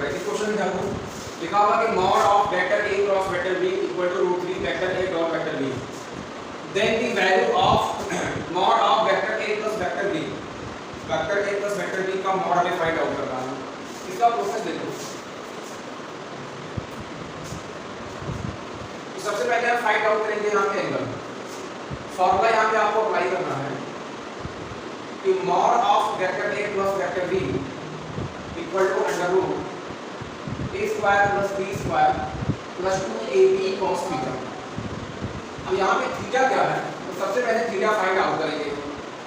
है। इस क्वेश्चन में क्या लिखा हुआ कि mod of vector a cross vector b equal to √3 vector a dot vector b, then the value of mod of vector a plus vector b, vector a plus vector b का mod हमें find out करना है। इसका process देखो। सबसे पहले हम find out करेंगे यहाँ पे एंगल। फॉर्मूला यहाँ पे आपको अप्लाई करना है कि mod of vector a plus vector b equal to under root a square plus b square plus 2ab cos theta. अब यहाँ पे थीटा क्या है, तो सबसे पहले थीटा फाइंड आउट करेंगे।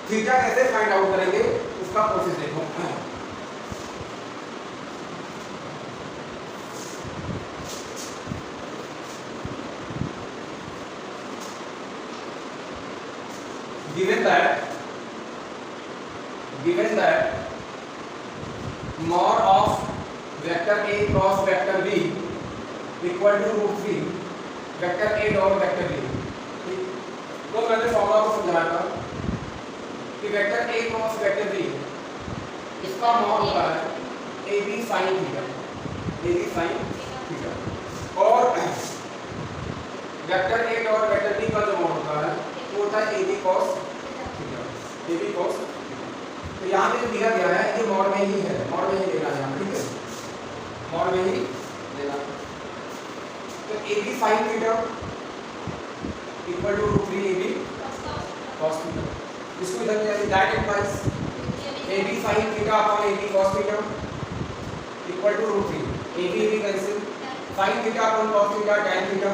थीटा कैसे फाइंड आउट करेंगे उसका प्रोसेस देखो। given that mod of vector a cross vector b equal to √3 vector a dot vector b, तो मैंने फॉर्मूला को समझाया था कि vector a cross vector b इसका मॉड होता है ab sin थीटा, और vector a dot vector b का जो मॉड होता है वो होता है ab cos थीटा। तो यहाँ पे जो दिया गया है ये मॉड में ही है, मॉड में ही लेना है, ठीक है, मॉड में ही लेना। तो ab sin theta equal to √3 ab cos theta, इसको इधर क्या है, that implies ab sin theta upon ab cos theta equal to √3, ab cancel, sin theta upon cos theta tan theta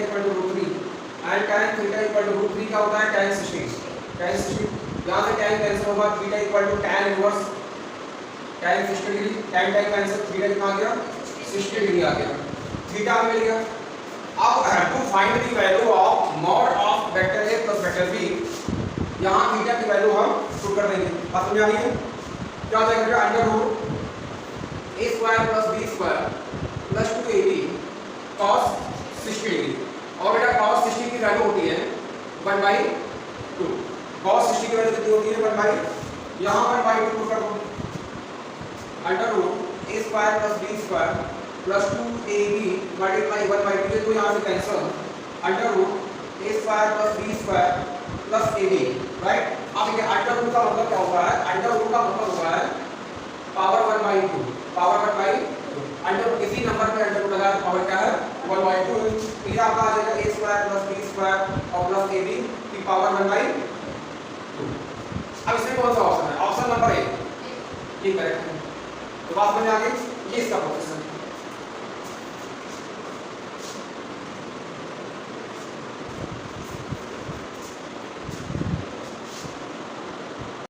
equal to √3 and tan theta equal to √3 का होता है tan 60 यहाँ से tan cancel होगा, theta equal to tan inverse tan 60 degree, tan cancel, theta कितना आ गया 60 degree आ गया, थीटा मिल गया। अब to find the value of mod of vector a plus vector b, यहाँ थीटा की वैल्यू हम पुट कर देंगे। बात समझ आ रही है? क्या हो जाएगा, under root a square plus b square plus 2ab cos 60 degree, और बेटा cos 60 की वैल्यू होती है 1/2, cos 60 की वैल्यू कितनी होती है 1/2, यहाँ 1/2 पुट कर दो, under root a square plus b square plus 2ab multiply 1/2 ये तो यहाँ से cancel, under root a square plus b square plus ab, right. अब ये अंडर रूट का मतलब क्या होता है, अंडर रूट का मतलब होता है पावर 1/2, पावर 1/2, अंडर रूट किसी नंबर पे अंडर रूट लगा तो पावर क्या है 1/2, तो ये आपका आ जाएगा a square plus b square और प्लस ab की पावर 1/2। अब इसमें कौन सा ऑप्शन है, ऑप्शन नंबर 1 ठीक है। तो बात समझ आ गई, ये इसका प्रोसेस है।